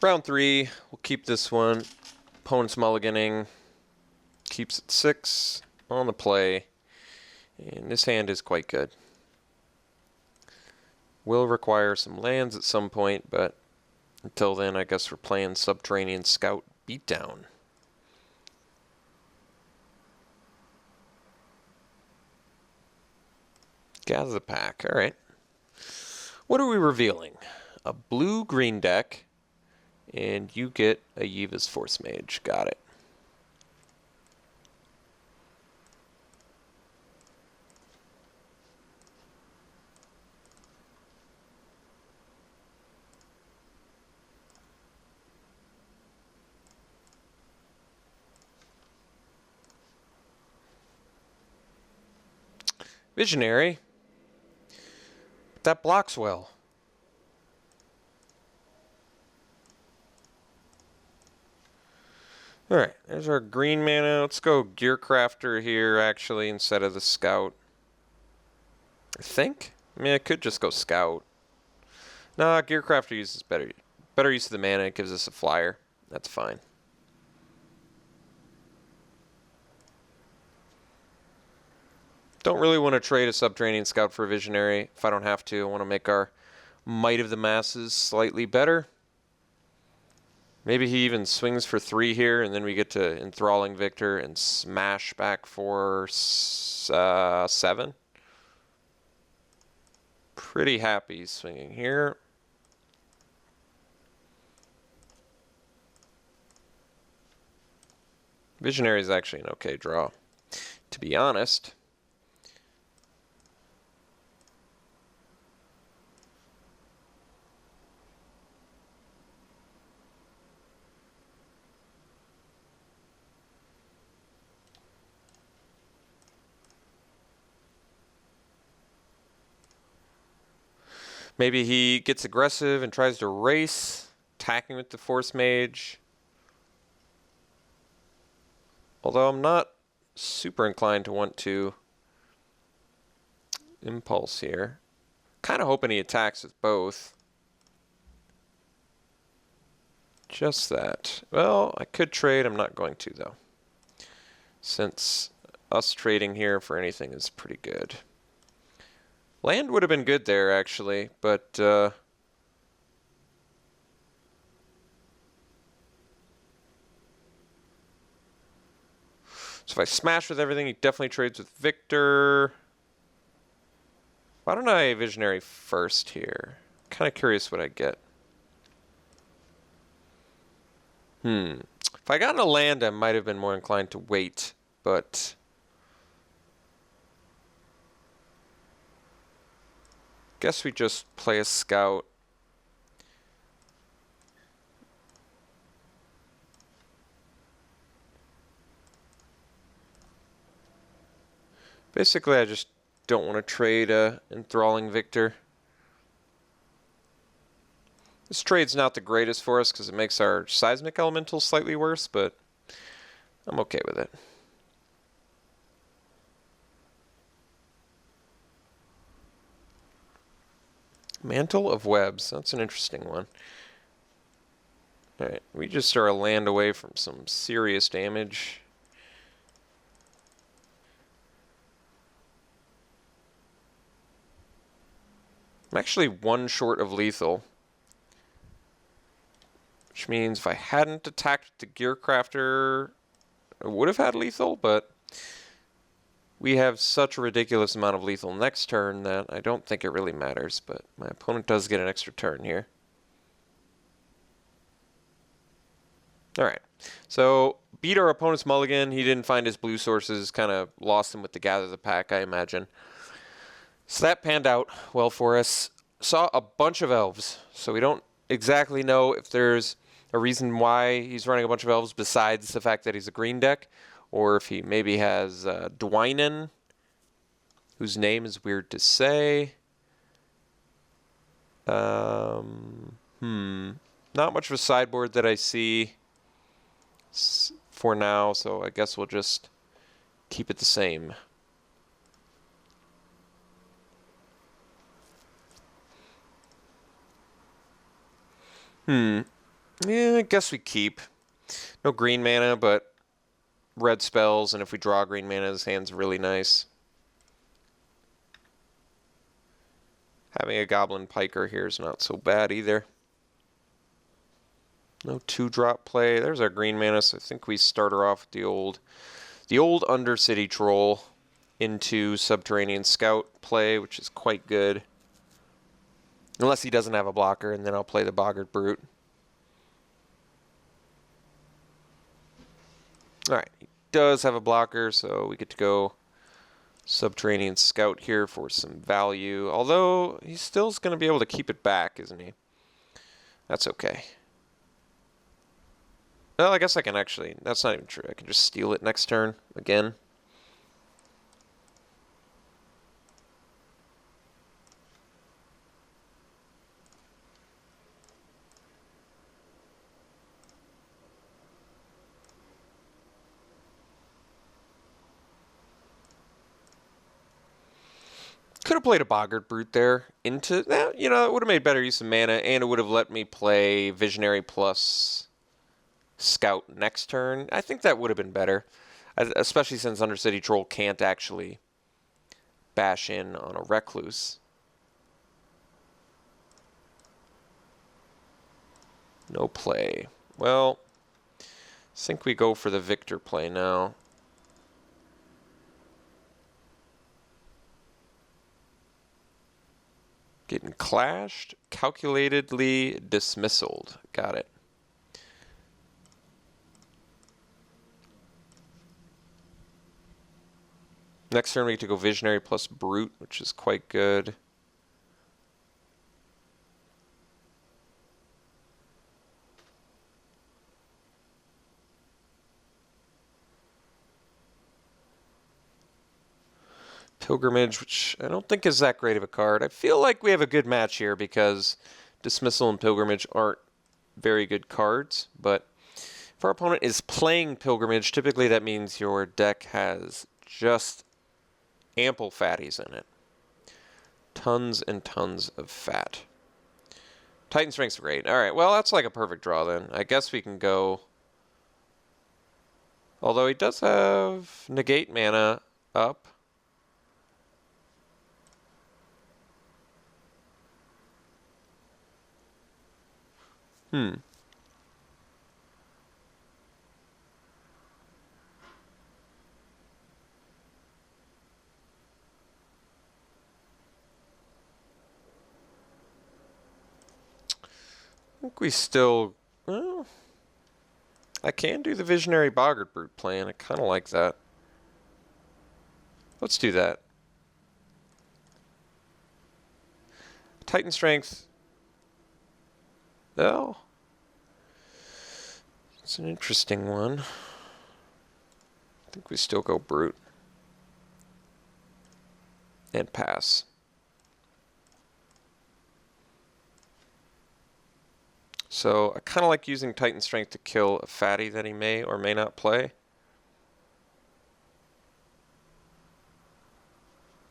Round 3, we'll keep this one. Opponent's mulliganing. Keeps it 6 on the play. And this hand is quite good. Will require some lands at some point, but until then, I guess we're playing Subterranean Scout Beatdown. Gather the pack. All right. What are we revealing? A blue-green deck, and you get a Yiva's Force Mage. Got it. Visionary. That blocks well. Alright, there's our green mana. Let's go Gearcrafter here, actually, instead of the Scout. I think? I mean, I could just go Scout. Nah, Gearcrafter uses better use of the mana. It gives us a flyer. That's fine. Don't really want to trade a Subterranean Scout for a Visionary if I don't have to. I want to make our Might of the Masses slightly better. Maybe he even swings for 3 here, and then we get to Enthralling Victor and smash back for 7. Pretty happy swinging here. Visionary is actually an okay draw, to be honest. Maybe he gets aggressive and tries to race, attacking with the Force Mage. Although I'm not super inclined to want to Impulse here. Kind of hoping he attacks with both. Just that. Well, I could trade. I'm not going to, though. Since us trading here for anything is pretty good. Land would have been good there, actually, but so if I smash with everything, he definitely trades with Victor. Why don't I Visionary first here? Kind of curious what I get. If I got a land, I might have been more inclined to wait, but guess we just play a Scout. Basically, I just don't want to trade Enthralling Victor. This trade's not the greatest for us because it makes our Seismic Elemental slightly worse, but I'm okay with it. Mantle of Webs. That's an interesting one. Alright, we just are a land away from some serious damage. I'm actually 1 short of lethal. Which means if I hadn't attacked the Gearcrafter, I would have had lethal, but we have such a ridiculous amount of lethal next turn that I don't think it really matters, but my opponent does get an extra turn here. Alright, so beat our opponent's mulligan. He didn't find his blue sources, kind of lost him with the Gather the Pack, I imagine. So that panned out well for us. Saw a bunch of elves, so we don't exactly know if there's a reason why he's running a bunch of elves besides the fact that he's a green deck, or if he maybe has Dwynen, whose name is weird to say. Not much of a sideboard that I see for now, so I guess we'll just keep it the same. Yeah, I guess we keep. No green mana, but red spells, and if we draw green mana, his hand's really nice. Having a Goblin Piker here is not so bad either. No 2-drop play. There's our green mana, so I think we start her off with the old Undercity Troll into Subterranean Scout play, which is quite good. Unless he doesn't have a blocker, and then I'll play the Boggart Brute. Alright, he does have a blocker, so we get to go Subterranean Scout here for some value. Although, he still's going to be able to keep it back, isn't he? That's okay. Well, I guess I can actually... That's not even true. I can just steal it next turn again. Could have played a Boggart Brute there into... you know, it would have made better use of mana, and it would have let me play Visionary plus Scout next turn. I think that would have been better, especially since Undercity Troll can't actually bash in on a Recluse. No play. Well, I think we go for the Victor play now. Getting clashed, calculatedly dismissaled. Got it. Next turn we get to go Visionary plus Brute, which is quite good. Pilgrimage, which I don't think is that great of a card. I feel like we have a good match here because Dismissal and Pilgrimage aren't very good cards, but if our opponent is playing Pilgrimage, typically that means your deck has just ample fatties in it. Tons and tons of fat. Titan Strength's great. Alright, well, that's like a perfect draw then. I guess we can go... Although he does have Negate mana up. I think we still... Well, I can do the Visionary Boggart Brute plan. I kind of like that. Let's do that. Titan Strength. Oh. It's an interesting one. I think we still go Brute. And pass. So I kind of like using Titan Strength to kill a fatty that he may or may not play.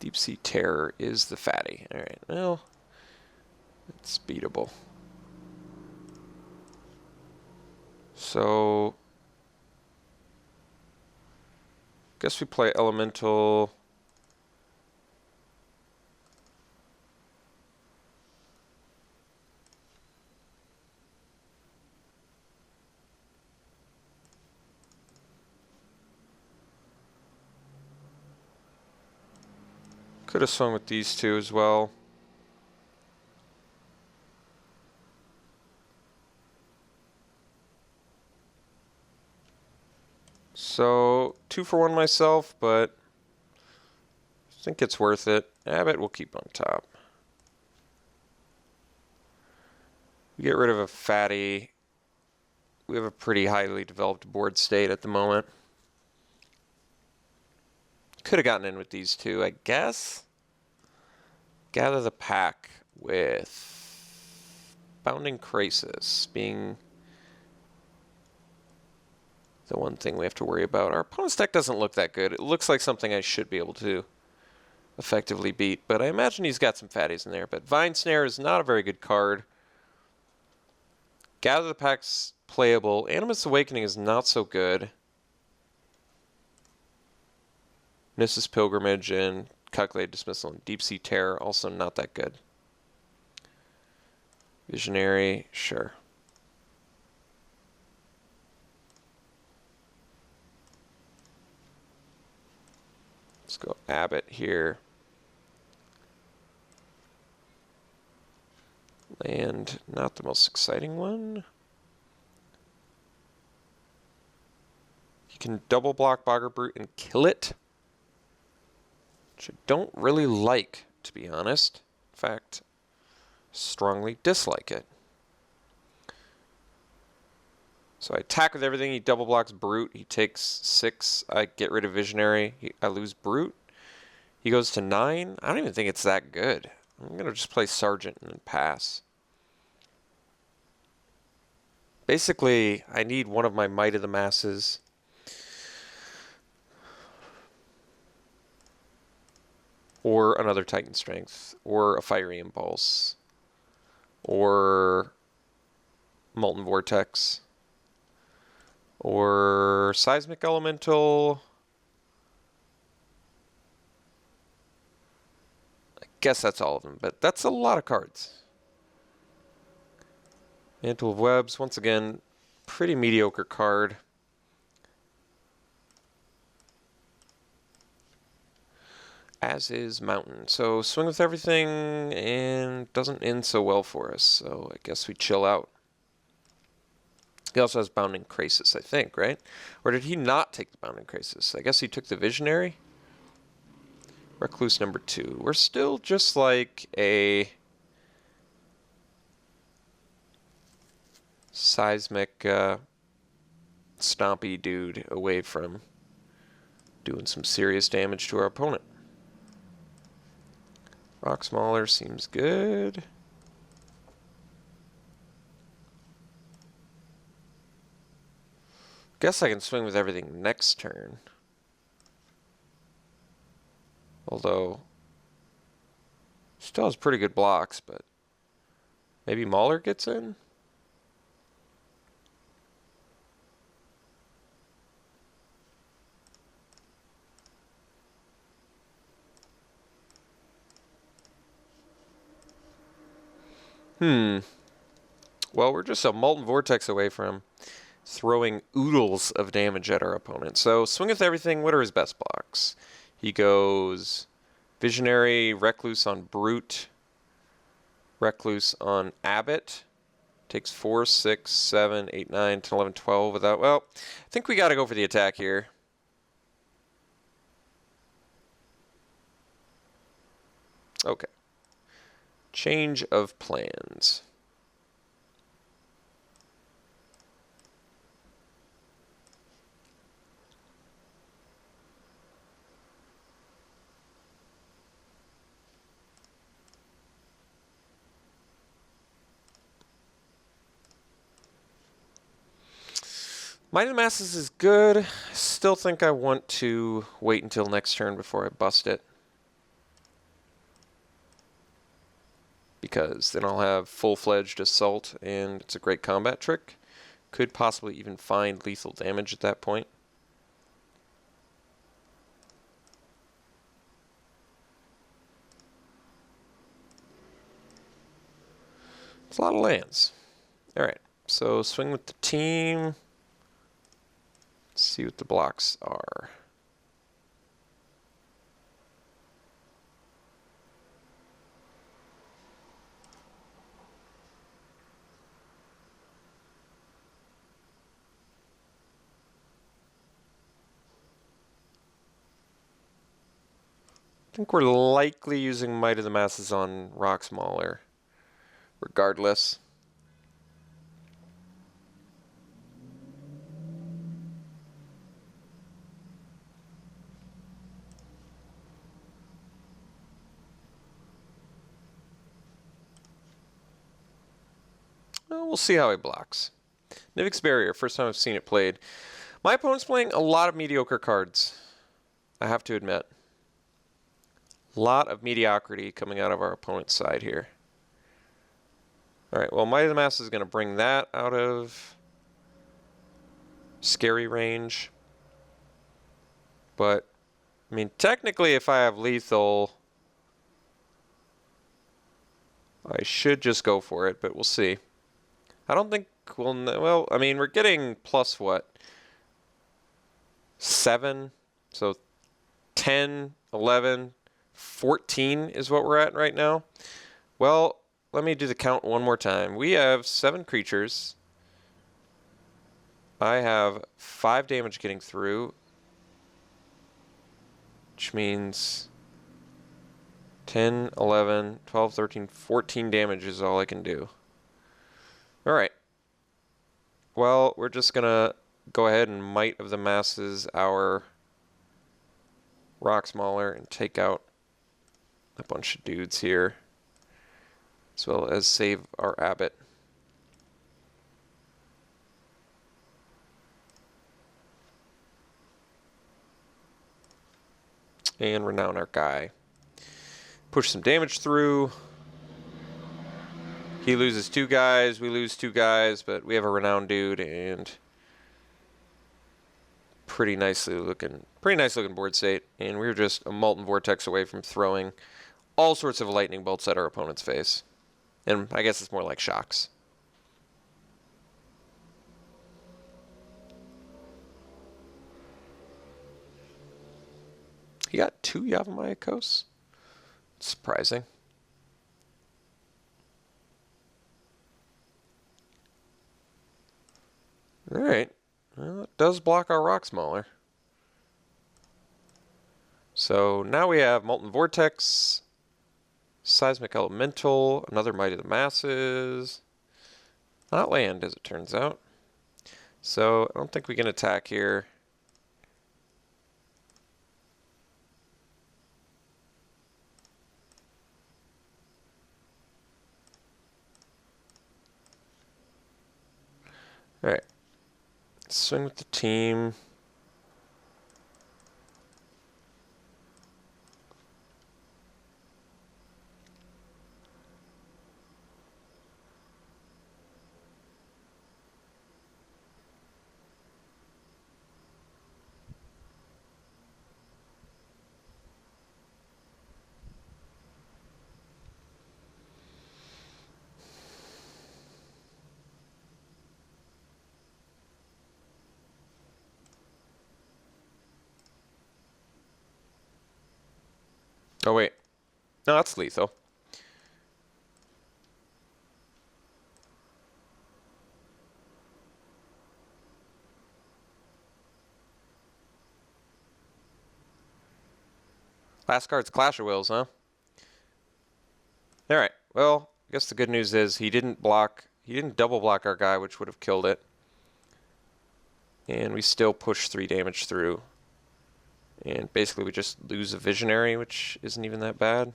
Deep Sea Terror is the fatty. Alright, well, it's beatable. So, guess we play Elemental. Could have swung with these two as well. So, 2 for 1 myself, but I think it's worth it. I bet we'll keep on top. We get rid of a fatty. We have a pretty highly developed board state at the moment. Could have gotten in with these two, I guess. Gather the Pack with Bounding Crisis being the one thing we have to worry about. Our opponent's deck doesn't look that good. It looks like something I should be able to effectively beat, but I imagine he's got some fatties in there. But Vine Snare is not a very good card. Gather the Pack's playable. Animus Awakening is not so good. Nissus Pilgrimage and Calculated Dismissal and Deep Sea Terror also not that good. Visionary, sure. Let's go Abbott here. Land, not the most exciting one. You can double block Bogger Brute and kill it, which I don't really like, to be honest. In fact, strongly dislike it. So I attack with everything. He double blocks Brute. He takes 6. I get rid of Visionary. I lose Brute. He goes to 9. I don't even think it's that good. I'm going to just play Sergeant and then pass. Basically, I need one of my Might of the Masses. Or another Titan Strength. Or a Fiery Impulse. Or Molten Vortex. Or Seismic Elemental. I guess that's all of them, but that's a lot of cards. Mantle of Webs, once again, pretty mediocre card. As is Mountain. So swing with everything and doesn't end so well for us, so I guess we chill out. He also has Bounding Krasis, I think, right? Or did he not take the Bounding Krasis? I guess he took the Visionary. Recluse number 2. We're still just like a seismic stompy dude away from doing some serious damage to our opponent. Rock Smaller seems good. Guess I can swing with everything next turn. Although, still has pretty good blocks, but maybe Mauler gets in? Well, we're just a Molten Vortex away from throwing oodles of damage at our opponent. So swing with everything. What are his best blocks? He goes Visionary, Recluse on Brute, Recluse on Abbott. Takes 4, 6, 7, 8, 9, 10, 11, 12 without... Well, I think we got to go for the attack here. Okay. Change of plans. Might of the Masses is good. I still think I want to wait until next turn before I bust it. Because then I'll have full-fledged assault and it's a great combat trick. Could possibly even find lethal damage at that point. It's a lot of lands. Alright, so swing with the team. Let's see what the blocks are. I think we're likely using Might of the Masses on Rock Mauler, regardless. Well, we'll see how he blocks. Nivix Barrier, first time I've seen it played. My opponent's playing a lot of mediocre cards, I have to admit. A lot of mediocrity coming out of our opponent's side here. Alright, well, Might of the Mass is going to bring that out of scary range. But, I mean, technically, if I have lethal, I should just go for it, but we'll see. I don't think we'll... Well, I mean, we're getting plus what? 7? So 10, 11, 14 is what we're at right now. Well, let me do the count one more time. We have 7 creatures. I have 5 damage getting through, which means 10, 11, 12, 13, 14 damage is all I can do. Alright. Well, we're just going to go ahead and Might of the Masses our Rock Mauler and take out a bunch of dudes here, as well as save our Abbot. And renown our guy. Push some damage through. He loses 2 guys, we lose 2 guys, but we have a renowned dude and pretty nicely looking board state. And we're just a Molten Vortex away from throwing all sorts of lightning bolts at our opponent's face. And I guess it's more like shocks. He got 2 Yavimaya. Surprising. Alright. Well, it does block our Rock Mauler. So now we have Molten Vortex, Seismic Elemental, another Might of the Masses. Not land, as it turns out. So I don't think we can attack here. Alright. Swing with the team. Oh, wait. No, that's lethal. Last card's Clash of Wills, huh? Alright, well, I guess the good news is he didn't double block our guy, which would have killed it. And we still push 3 damage through. And basically we just lose a Visionary, which isn't even that bad.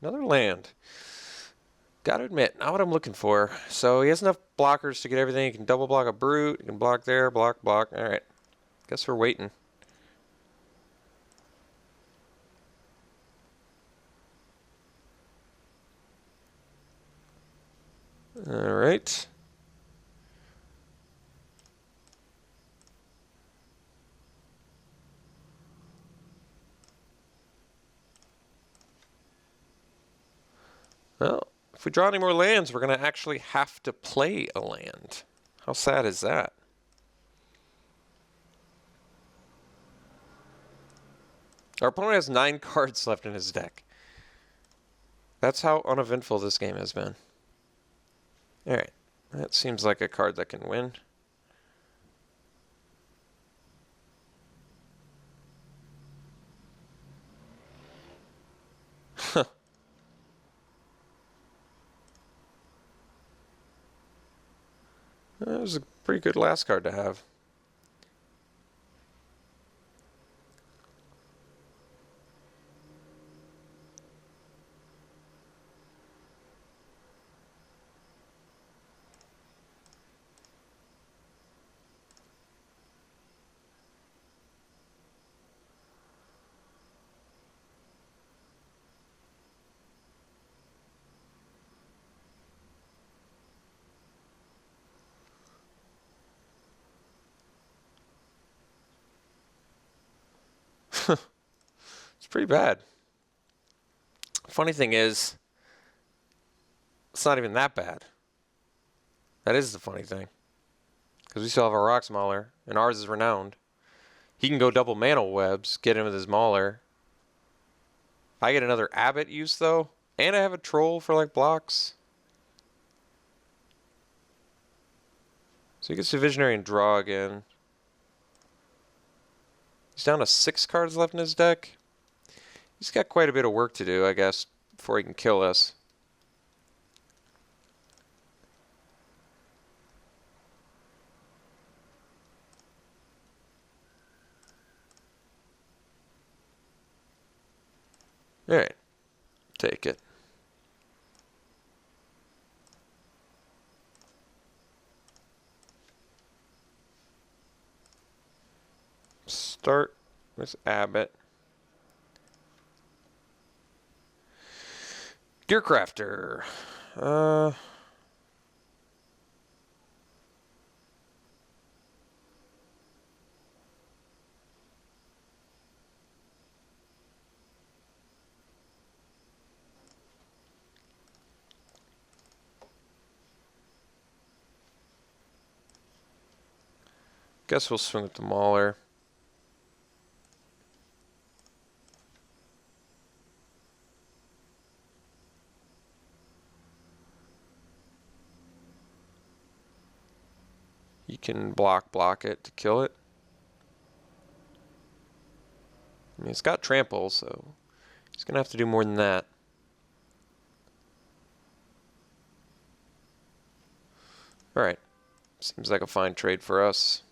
Another land. Gotta admit, not what I'm looking for. So he has enough blockers to get everything. He can double block a Brute. He can block there, block. Alright. Guess we're waiting. Alright. Well, if we draw any more lands, we're going to actually have to play a land. How sad is that? Our opponent has 9 cards left in his deck. That's how uneventful this game has been. Alright, that seems like a card that can win. Huh. That was a pretty good last card to have. pretty bad. Funny thing is, it's not even that bad. That is the funny thing. Because we still have our Rocks Mauler, and ours is renowned. He can go double Mantle Webs, get him with his Mauler. I get another Abbott use, though. And I have a Troll for, like, blocks. So he gets a Visionary and draw again. He's down to 6 cards left in his deck. He's got quite a bit of work to do, I guess, before he can kill us. Alright. Take it. Start with Abbott. Gearcrafter. Guess we'll swing with the Mauler. You can block it to kill it. I mean, it's got trample, so he's going to have to do more than that. Alright. Seems like a fine trade for us.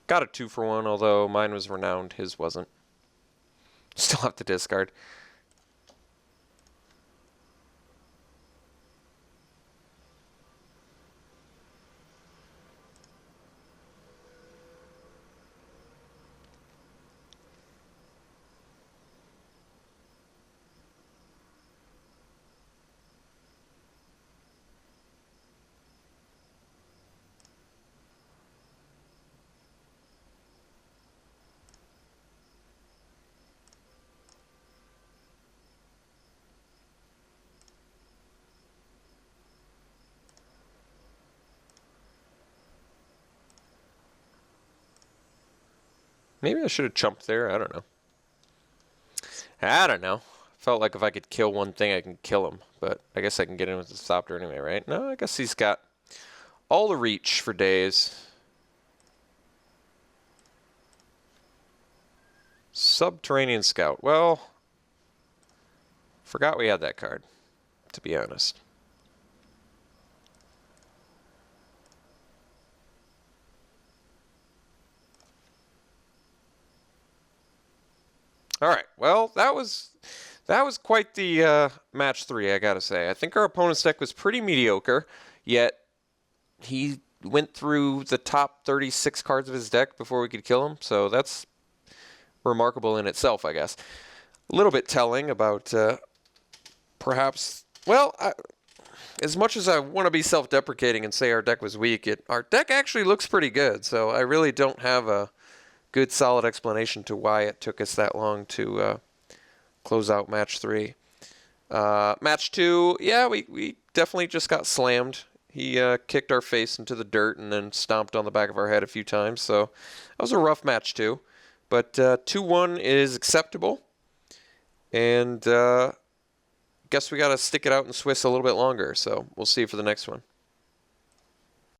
Got a 2-for-1, although mine was renowned, his wasn't. Still have to discard. Maybe I should have chumped there. I don't know. Felt like if I could kill one thing, I can kill him. But I guess I can get in with the Thopter anyway, right? No, I guess he's got all the reach for days. Subterranean Scout. Well, forgot we had that card, to be honest. All right. Well, that was quite the match 3, I gotta say. I think our opponent's deck was pretty mediocre, yet he went through the top 36 cards of his deck before we could kill him. So that's remarkable in itself, I guess. A little bit telling about perhaps. Well, as much as I want to be self-deprecating and say our deck was weak, our deck actually looks pretty good. So I really don't have a good solid explanation to why it took us that long to close out match 3. Match 2, yeah, we definitely just got slammed. He kicked our face into the dirt and then stomped on the back of our head a few times. So that was a rough match 2. But 2-1 is acceptable. And guess we got to stick it out in Swiss a little bit longer. So we'll see you for the next one.